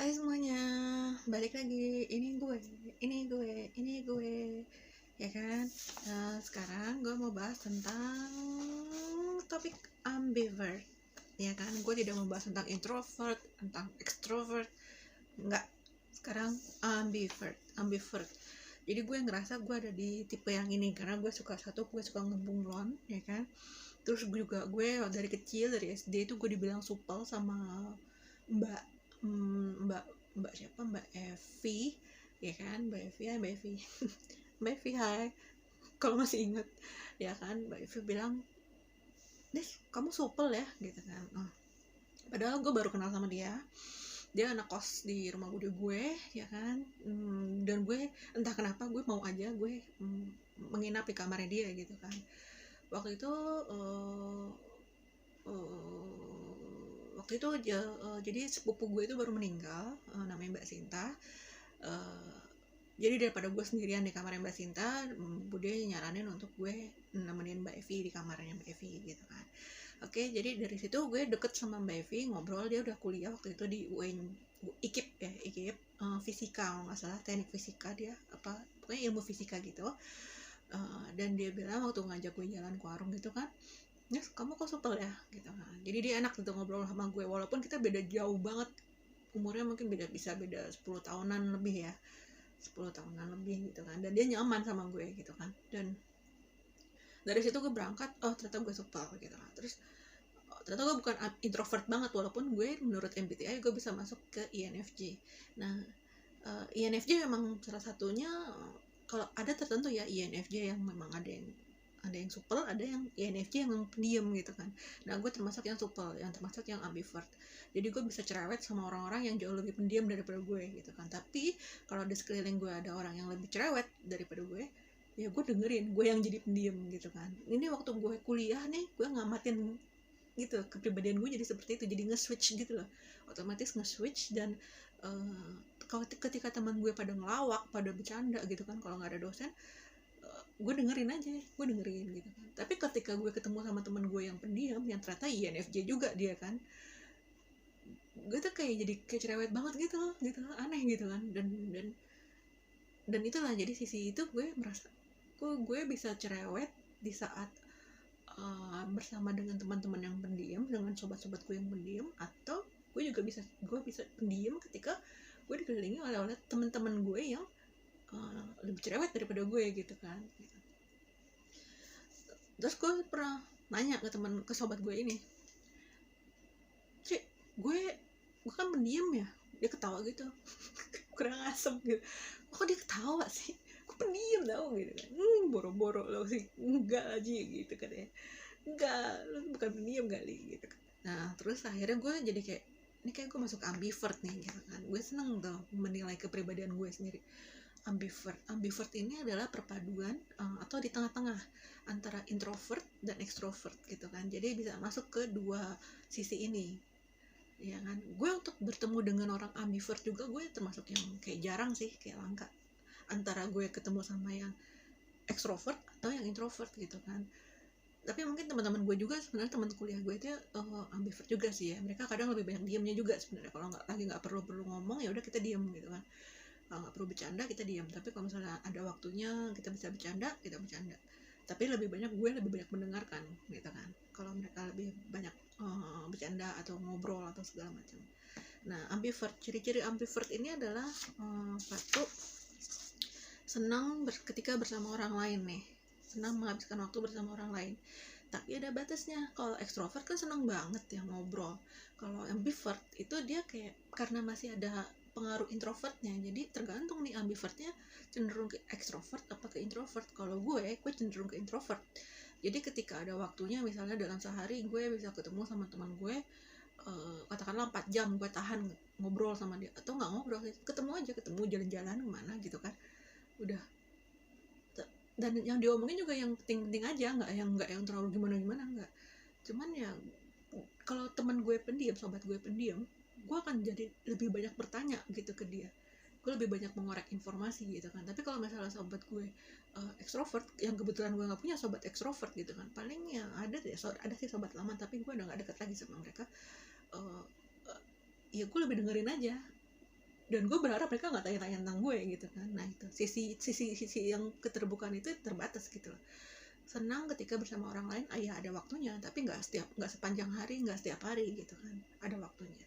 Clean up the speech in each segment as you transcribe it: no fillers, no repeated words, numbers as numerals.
Hai semuanya, balik lagi. Ini gue, ya kan? Sekarang gue mau bahas tentang topik ambivert, ya kan? Gue tidak mau bahas tentang introvert, tentang extrovert, enggak. Sekarang ambivert. Jadi gue ngerasa gue ada di tipe yang ini karena gue suka ngebunglon, ya kan? Terus juga gue dari kecil, dari SD itu gue dibilang supel sama mbak mbak mbak siapa, Mbak Evi, ya kan? Mbak Evi, hai, kalau masih inget, ya kan? Mbak Evi bilang, Des, kamu supel ya, gitu kan. Padahal gue baru kenal sama dia anak kos di rumah bude gue, ya kan. Dan gue entah kenapa gue mau aja gue menginap di kamarnya dia, gitu kan. Waktu itu jadi sepupu gue itu baru meninggal, namanya Mbak Sinta. Jadi daripada gue sendirian di kamarnya Mbak Sinta, Bude nyaranin untuk gue nemenin Mbak Evi di kamarnya Mbak Evi, gitu kan. Oke, jadi dari situ gue deket sama Mbak Evi, ngobrol. Dia udah kuliah waktu itu di UIN, IKIP, fisika, nggak salah, teknik fisika dia, pokoknya ilmu fisika gitu. Dan dia bilang waktu ngajak gue jalan ke warung gitu kan, Nes, kamu kok supel ya, gitu kan. Jadi dia enak gitu ngobrol sama gue, walaupun kita beda jauh banget umurnya, mungkin bisa beda 10 tahunan lebih ya, 10 tahunan lebih gitu kan. Dan dia nyaman sama gue, gitu kan. Dan dari situ gue berangkat, ternyata gue supel, gitu kan. Terus ternyata gue bukan introvert banget, walaupun gue menurut MBTI gue bisa masuk ke INFJ. Nah, INFJ memang salah satunya, kalau ada tertentu ya INFJ yang memang ada yang supel, ada yang INFJ yang pendiam, gitu kan. Nah, gue termasuk yang supel, yang termasuk yang ambivert. Jadi gue bisa cerewet sama orang-orang yang jauh lebih pendiam daripada gue, gitu kan. Tapi kalau di sekeliling gue ada orang yang lebih cerewet daripada gue, ya gue dengerin, gue yang jadi pendiam, gitu kan. Ini waktu gue kuliah nih, gue ngamatin gitu kepribadian gue jadi seperti itu, jadi nge-switch gitu loh, otomatis nge-switch. Dan ketika teman gue pada ngelawak, pada bercanda gitu kan, kalau nggak ada dosen, gue dengerin gitu kan. Tapi ketika gue ketemu sama teman gue yang pendiam, yang ternyata INFJ juga dia kan, gue tuh kayak jadi cerewet banget gitu, aneh gitu kan. Dan itulah, jadi sisi itu gue merasa gue bisa cerewet di saat bersama dengan teman-teman yang pendiam, dengan sobat-sobat gue yang pendiam, atau gue bisa pendiam ketika gue dikelilingi oleh teman-teman gue yang lebih cerewet daripada gue, gitu kan. Terus gue pernah nanya ke sobat gue ini, Cik, gue kan pendiam ya. Dia ketawa gitu kurang asem gitu, kok dia ketawa sih, gue pendiam tau, gitu kan. Boro-boro lo sih, enggak aja gitu kan ya, enggak, lo bukan pendiam kali, gitu kan. Nah, terus akhirnya gue jadi kayak, ini kayak gue masuk ambivert nih, gitu kan. Gue seneng tuh menilai kepribadian gue sendiri. Ambivert ini adalah perpaduan atau di tengah-tengah antara introvert dan extrovert, gitu kan. Jadi bisa masuk ke dua sisi ini, ya kan. Gue untuk bertemu dengan orang ambivert juga gue termasuk yang kayak jarang sih, kayak langka, antara gue ketemu sama yang extrovert atau yang introvert, gitu kan. Tapi mungkin teman-teman gue juga sebenarnya, teman kuliah gue itu ambivert juga sih ya. Mereka kadang lebih banyak diamnya juga sebenarnya. Kalau nggak perlu ngomong, ya udah kita diam, gitu kan. Kalau nggak perlu bercanda, kita diam. Tapi kalau misalnya ada waktunya kita bisa bercanda, kita bercanda. Tapi gue lebih banyak mendengarkan, gitu kan. Kalau mereka lebih banyak bercanda atau ngobrol atau segala macam. Nah, ambivert, ciri-ciri ambivert ini adalah satu, senang ketika bersama orang lain nih, senang menghabiskan waktu bersama orang lain. Tapi ada batasnya. Kalau ekstrovert kan senang banget ya ngobrol. Kalau ambivert itu dia kayak, karena masih ada pengaruh introvertnya, jadi tergantung nih ambivertnya cenderung ke ekstrovert apa ke introvert. Kalau gue cenderung ke introvert. Jadi ketika ada waktunya, misalnya dalam sehari gue bisa ketemu sama teman gue, katakanlah 4 jam gue tahan ngobrol sama dia, atau nggak ngobrol, ketemu jalan-jalan kemana gitu kan, udah. Dan yang diomongin juga yang penting-penting aja, nggak yang terlalu gimana-gimana, nggak. Cuman ya, kalau teman gue pendiam, sobat gue pendiam, gue akan jadi lebih banyak bertanya gitu ke dia, gue lebih banyak mengorek informasi, gitu kan. Tapi kalau misalnya sobat gue ekstrovert, yang kebetulan gue nggak punya sobat ekstrovert, gitu kan, paling yang ada sih sobat lama, tapi gue udah nggak deket lagi sama mereka. Ya gue lebih dengerin aja, dan gue berharap mereka nggak tanya-tanya tentang gue gitu kan. Nah itu sisi yang keterbukaan itu terbatas gitu loh. Senang ketika bersama orang lain, ya ada waktunya, tapi nggak sepanjang hari, nggak setiap hari gitu kan, ada waktunya.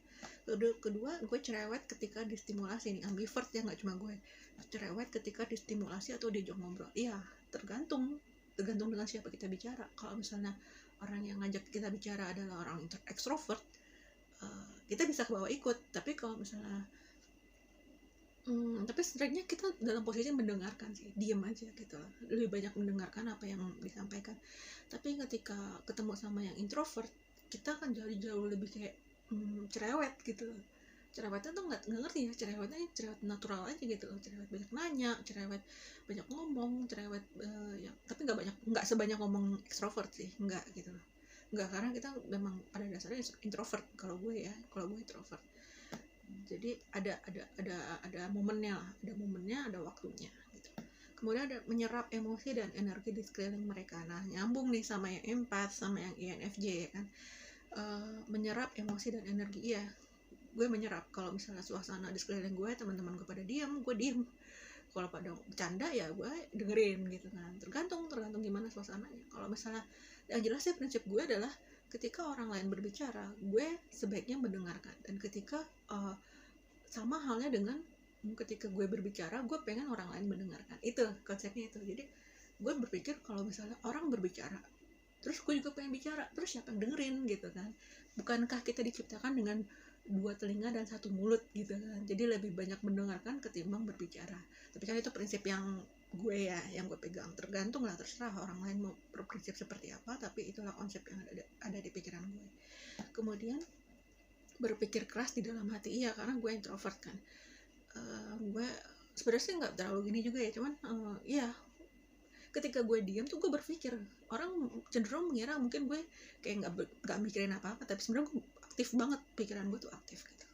Kedua, gue cerewet ketika distimulasi nih, ambivert ya, nggak cuma gue cerewet ketika distimulasi atau diajak ngobrol. Iya, tergantung dengan siapa kita bicara. Kalau misalnya orang yang ngajak kita bicara adalah orang ekstrovert, kita bisa kebawa ikut. Tapi kalau misalnya tapi sebenarnya kita dalam posisi mendengarkan sih, diam aja gitu lah. Lebih banyak mendengarkan apa yang disampaikan. Tapi ketika ketemu sama yang introvert, kita kan jauh lebih kayak cerewet gitu. Cerewetnya tuh nggak ngerti ya, cerewetnya cerewet natural aja gitu loh. Cerewet banyak nanya, cerewet banyak ngomong, cerewet ya, tapi nggak sebanyak ngomong ekstrovert sih, nggak gitu loh. Nggak, karena kita memang pada dasarnya introvert. Kalau gue introvert. Jadi ada momennya lah, ada waktunya gitu. Kemudian ada menyerap emosi dan energi di sekeliling mereka. Nah, nyambung nih sama yang empath sama yang INFJ ya kan. Menyerap emosi dan energi, iya, gue menyerap. Kalau misalnya suasana di sekeliling gue, teman-teman gue pada diam, gue diem. Kalau pada bercanda ya gue dengerin gitu kan. Tergantung gimana suasananya. Kalau misalnya, yang jelas sih prinsip gue adalah ketika orang lain berbicara, gue sebaiknya mendengarkan. Dan ketika sama halnya dengan ketika gue berbicara, gue pengen orang lain mendengarkan. Itu konsepnya itu. Jadi gue berpikir kalau misalnya orang berbicara, terus gue juga pengen bicara, terus siapa yang dengerin gitu kan. Bukankah kita diciptakan dengan 2 telinga dan 1 mulut gitu kan. Jadi lebih banyak mendengarkan ketimbang berbicara. Tapi kan itu prinsip yang gue yang gue pegang. Tergantung lah, terserah orang lain mau berprinsip seperti apa, tapi itulah konsep yang ada di pikiran gue. Kemudian berpikir keras di dalam hati, iya, karena gue introvert kan. Gue sebenarnya sih nggak terlalu gini juga ya, cuman iya, ketika gue diam tuh gue berpikir. Orang cenderung mengira mungkin gue kayak nggak mikirin apa-apa, tapi sebenarnya gue aktif banget. Pikiran gue tuh aktif gitu.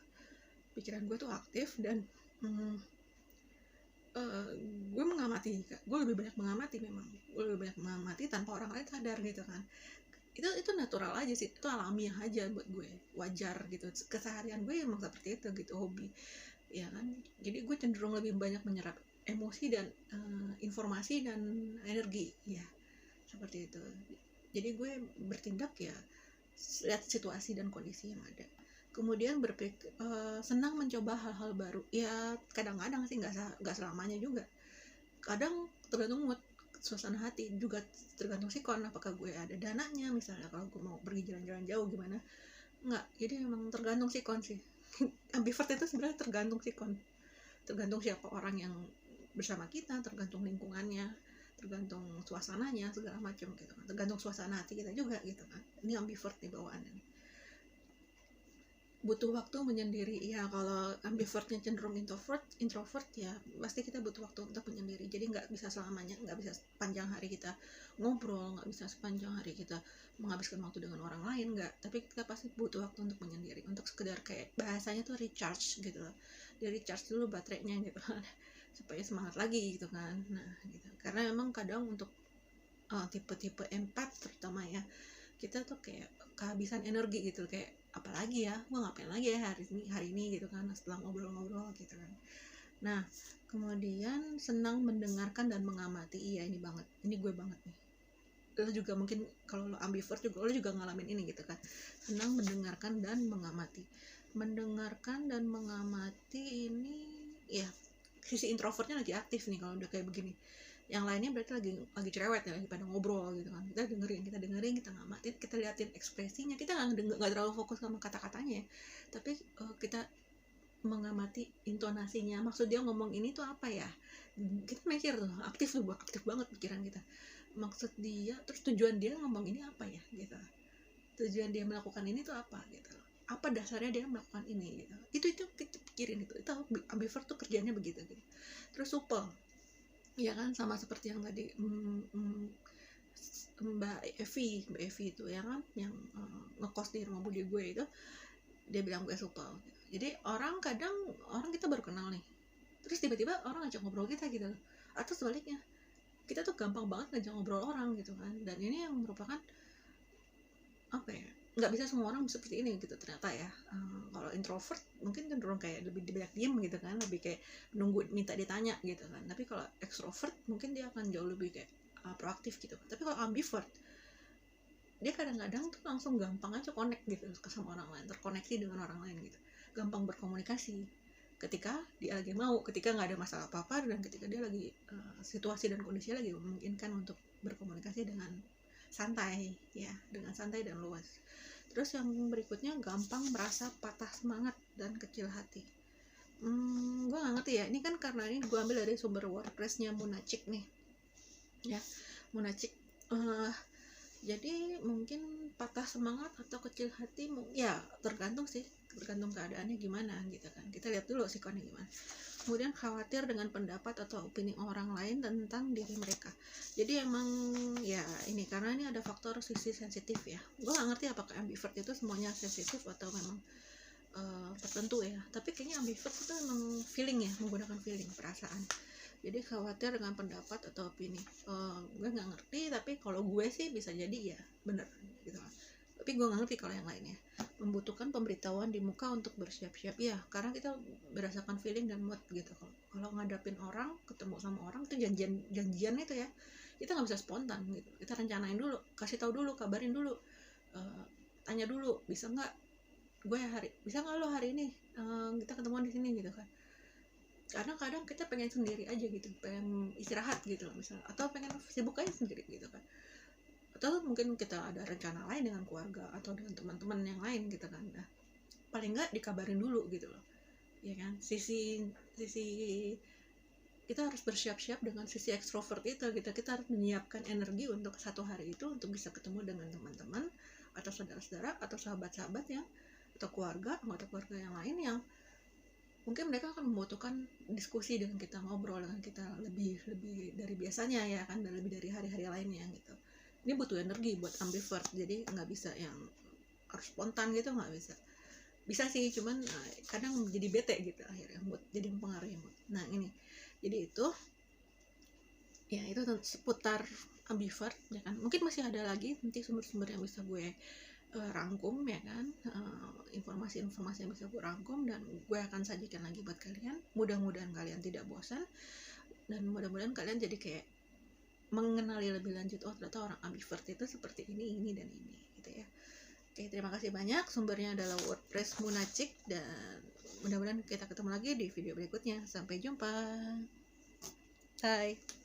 Dan gue lebih banyak mengamati. Memang gue lebih banyak mengamati tanpa orang lain sadar gitu kan. Itu natural aja sih, itu alamiah aja buat gue, wajar gitu. Keseharian gue emang seperti itu gitu, hobi ya kan. Jadi gue cenderung lebih banyak menyerap emosi dan informasi dan energi ya, seperti itu. Jadi gue bertindak ya lihat situasi dan kondisi yang ada. Kemudian senang mencoba hal-hal baru ya, kadang-kadang sih, nggak selamanya juga. Kadang tergantung mood, suasana hati, juga tergantung sikon. Apakah gue ada dananya, misalnya kalau gue mau pergi jalan-jalan jauh gimana. Enggak, jadi memang tergantung sikon sih. Ambivert itu sebenarnya tergantung sikon, tergantung siapa orang yang bersama kita, tergantung lingkungannya, tergantung suasananya, segala macam gitu kan. Tergantung suasana hati kita juga gitu kan. Ini ambivert nih bawaannya. Butuh waktu menyendiri ya. Kalau ambivertnya cenderung introvert ya pasti kita butuh waktu untuk menyendiri. Jadi nggak bisa selamanya, nggak bisa sepanjang hari kita ngobrol, nggak bisa sepanjang hari kita menghabiskan waktu dengan orang lain, nggak. Tapi kita pasti butuh waktu untuk menyendiri, untuk sekedar kayak bahasanya tuh recharge gitu loh. Dia recharge dulu baterainya gitu kan, supaya semangat lagi gitu kan. Nah gitu, karena memang kadang untuk tipe-tipe empath terutama ya, kita tuh kayak kehabisan energi gitu, kayak apalagi ya, gue ngapain lagi ya hari ini gitu kan, setelah ngobrol-ngobrol gitu kan. Nah kemudian senang mendengarkan dan mengamati, iya ini gue banget nih. Lo juga mungkin kalau lo ambivert juga, lo juga ngalamin ini gitu kan, senang mendengarkan dan mengamati. Mendengarkan dan mengamati ini ya, sisi introvertnya lagi aktif nih kalau udah kayak begini. Yang lainnya berarti lagi cerewet ya, lagi pada ngobrol gitu kan. Kita dengerin, kita ngamatin, kita liatin ekspresinya. Kita nggak terlalu fokus sama kata-katanya ya, tapi kita mengamati intonasinya, maksud dia ngomong ini tuh apa ya. Kita mikir tuh, aktif banget pikiran kita, maksud dia, terus tujuan dia ngomong ini apa ya gitu, tujuan dia melakukan ini tuh apa gitu, apa dasarnya dia melakukan ini gitu. Itu kita pikirin. Itu ambivert tuh kerjanya begitu gitu. Terus supel ya kan, sama seperti yang tadi Mbak Evi itu ya kan, yang ngekos di rumah budi gue itu, dia bilang gue supel gitu. Jadi kadang orang kita baru kenal nih, terus tiba-tiba orang ngajak ngobrol kita gitu, atau sebaliknya, kita tuh gampang banget ngajak ngobrol orang gitu kan. Dan ini yang merupakan apa ya, nggak bisa semua orang seperti ini gitu ternyata ya. Kalau introvert mungkin cenderung kayak lebih banyak diem gitu kan, lebih kayak nunggu minta ditanya gitu kan. Tapi kalau extrovert mungkin dia akan jauh lebih kayak proaktif gitu. Tapi kalau ambivert dia kadang-kadang tuh langsung gampang aja connect gitu sama orang lain, terkoneksi dengan orang lain gitu, gampang berkomunikasi ketika dia lagi mau, ketika nggak ada masalah apa-apa, dan ketika dia lagi situasi dan kondisi lagi memungkinkan untuk berkomunikasi dengan santai ya, dengan santai dan luas. Terus yang berikutnya, gampang merasa patah semangat dan kecil hati. Gue gak ngerti ya, ini kan karena ini gue ambil dari sumber WordPress-nya Munachik nih ya. Munachik jadi mungkin patah semangat atau kecil hati ya tergantung sih, tergantung keadaannya gimana gitu kan. Kita lihat dulu sikonya gimana. Kemudian khawatir dengan pendapat atau opini orang lain tentang diri mereka. Jadi emang ya ini karena ini ada faktor sisi sensitif ya. Gue gak ngerti apakah ambivert itu semuanya sensitif atau memang tertentu ya. Tapi kayaknya ambivert itu memang feeling ya, menggunakan feeling, perasaan. Jadi khawatir dengan pendapat atau opini. Gue gak ngerti, tapi kalau gue sih bisa jadi ya bener gitu kan. Tapi gue gak ngerti kalau yang lainnya. Membutuhkan pemberitahuan di muka untuk bersiap-siap ya, karena kita berdasarkan feeling dan mood gitu. Kalau ngadapin orang, ketemu sama orang itu janjian itu ya, kita nggak bisa spontan gitu. Kita rencanain dulu, kasih tahu dulu, kabarin dulu, tanya dulu, bisa nggak lo hari ini kita ketemuan di sini gitu kan. Karena kadang kita pengen sendiri aja gitu, pengen istirahat gitu loh misalnya, atau pengen sibuk aja sendiri gitu kan, atau mungkin kita ada rencana lain dengan keluarga atau dengan teman-teman yang lain gitu kan. Nah, paling nggak dikabarin dulu gitu loh ya kan. Sisi kita harus bersiap-siap dengan sisi ekstrovert itu gitu. Kita harus menyiapkan energi untuk satu hari itu untuk bisa ketemu dengan teman-teman atau saudara-saudara atau sahabat-sahabat yang, atau keluarga, anggota keluarga yang lain yang mungkin mereka akan membutuhkan diskusi dengan kita, ngobrol dengan kita lebih dari biasanya ya kan, dan lebih dari hari-hari lainnya gitu. Ini butuh energi buat ambivert, jadi nggak bisa yang harus spontan gitu, nggak bisa sih, cuman kadang jadi bete gitu akhirnya, mood jadi mempengaruhi mood. Nah ini jadi itu seputar ambivert ya kan. Mungkin masih ada lagi nanti sumber-sumber yang bisa gue rangkum ya kan, informasi-informasi yang bisa gue rangkum dan gue akan sajikan lagi buat kalian. Mudah-mudahan kalian tidak bosan dan mudah-mudahan kalian jadi kayak mengenali lebih lanjut, oh ternyata orang ambivert itu seperti ini dan ini gitu ya. Oke, terima kasih banyak. Sumbernya adalah WordPress Munachik dan mudah-mudahan kita ketemu lagi di video berikutnya. Sampai jumpa. Bye.